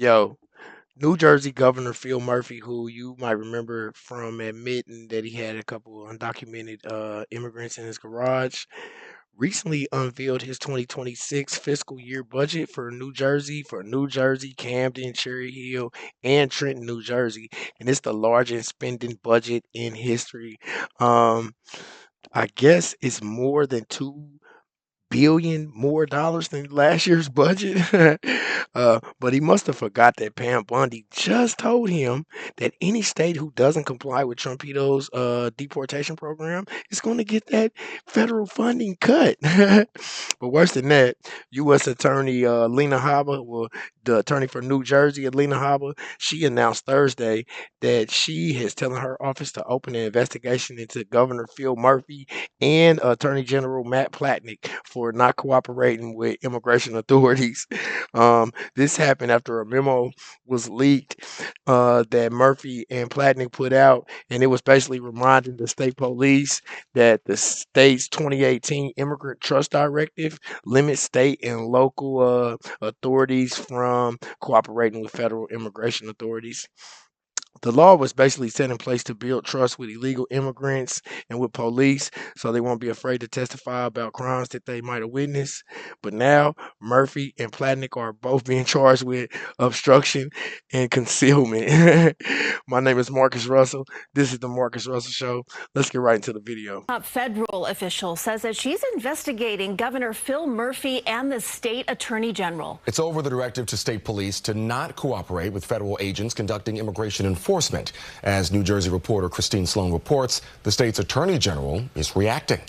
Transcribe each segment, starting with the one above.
Yo, New Jersey Governor Phil Murphy, who you might remember from admitting that he had a couple undocumented immigrants in his garage, recently unveiled his 2026 fiscal year budget for New Jersey, Camden, Cherry Hill, and Trenton, New Jersey, and it's the largest spending budget in history. Um, I guess it's more than 2 billion more dollars than last year's budget. But he must have forgot that Pam Bondi just told him that any state who doesn't comply with Trumpito's deportation program is going to get that federal funding cut. But worse than that, U.S. Attorney Lena Habba, well, the attorney for New Jersey, Lena Habba, she announced Thursday that she is telling her office to open an investigation into Governor Phil Murphy and Attorney General Matt Platnick for not cooperating with immigration authorities. This happened after a memo was leaked that Murphy and Platnick put out, and it was basically reminding the state police that the state's 2018 Immigrant Trust Directive limits state and local authorities from cooperating with federal immigration authorities. The law was basically set in place to build trust with illegal immigrants and with police so they won't be afraid to testify about crimes that they might have witnessed. But now Murphy and Platnick are both being charged with obstruction and concealment. My name is Marcus Russell. This is the Marcus Russell Show. Let's get right into the video. A federal official says that she's investigating Governor Phil Murphy and the state attorney general. It's over the directive to state police to not cooperate with federal agents conducting immigration enforcement. As New Jersey reporter Christine Sloan reports, the state's attorney general is reacting.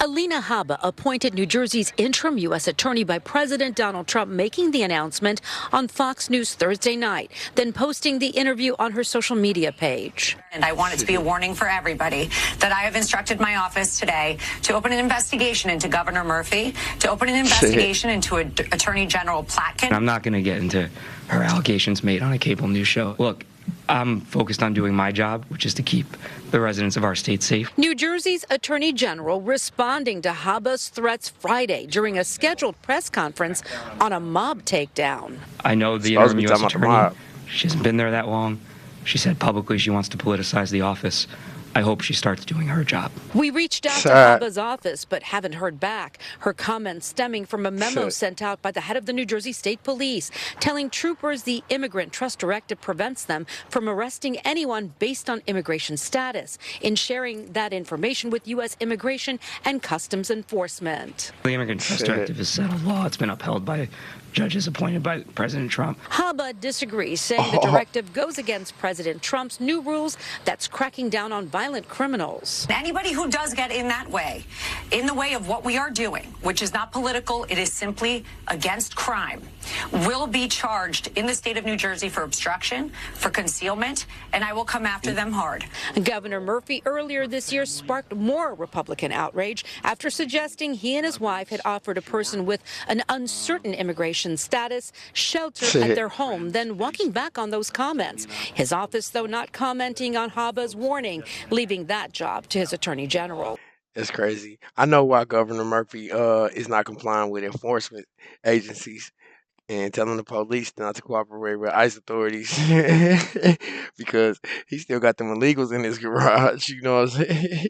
Alina Habba appointed New Jersey's interim U.S. attorney by President Donald Trump, making the announcement on Fox News Thursday night, then posting the interview on her social media page. And I want it to be a warning for everybody that I have instructed my office today to open an investigation into Governor Murphy, to open an investigation into Attorney General Platkin. I'm not going to get into her allegations made on a cable news show. Look, I'm focused on doing my job, which is to keep the residents of our state safe. New Jersey's Attorney General responding to Habba's threats Friday during a scheduled press conference on a mob takedown. I know the interim U.S. attorney. She hasn't been there that long. She said publicly she wants to politicize the office. I hope she starts doing her job. We reached out to Habba's office, but haven't heard back. Her comments stemming from a memo sent out by the head of the New Jersey State Police, telling troopers the Immigrant Trust Directive prevents them from arresting anyone based on immigration status, in sharing that information with U.S. Immigration and Customs Enforcement. The Immigrant Trust Directive is settled law. It's been upheld by judges appointed by President Trump. Habba disagrees, saying the directive goes against President Trump's new rules that's cracking down on violent criminals. Anybody who does get in that way, in the way of what we are doing, which is not political, it is simply against crime, will be charged in the state of New Jersey for obstruction, for concealment, and I will come after them hard. Governor Murphy earlier this year sparked more Republican outrage after suggesting he and his wife had offered a person with an uncertain immigration status shelter at their home, then walking back on those comments. His office, though, not commenting on Habba's warning, leaving that job to his attorney general. That's crazy. I know why Governor Murphy is not complying with enforcement agencies and telling the police not to cooperate with ICE authorities because he still got them illegals in his garage. You know what I'm saying?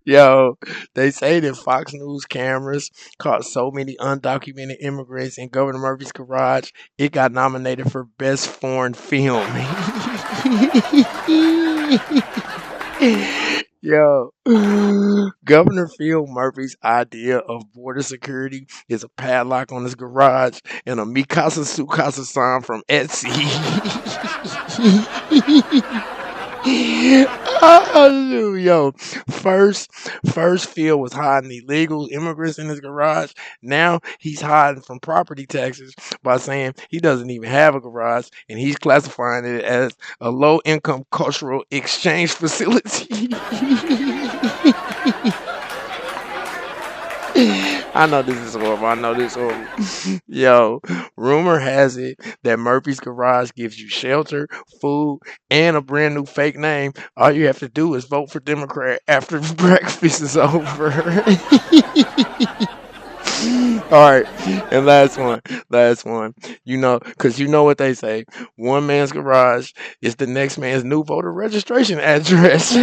Yo, they say that Fox News cameras caught so many undocumented immigrants in Governor Murphy's garage, it got nominated for Best Foreign Film. Yo, Governor Phil Murphy's idea of border security is a padlock on his garage and a Mi Casa Su Casa sign from Etsy. Oh, yo, first Phil was hiding illegal immigrants in his garage. Now he's hiding from property taxes by saying he doesn't even have a garage, and he's classifying it as a low-income cultural exchange facility. I know this is horrible. Yo, rumor has it that Murphy's Garage gives you shelter, food, and a brand new fake name. All you have to do is vote for Democrat after breakfast is over. All right, and last one. You know, because you know what they say: one man's garage is the next man's new voter registration address.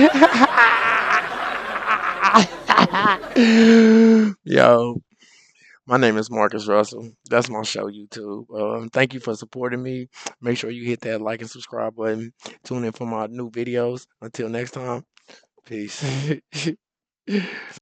Yo, my name is Marcus Russell. That's my show, YouTube. Thank you for supporting me. Make sure you hit that like and subscribe button. Tune in for my new videos. Until next time, peace.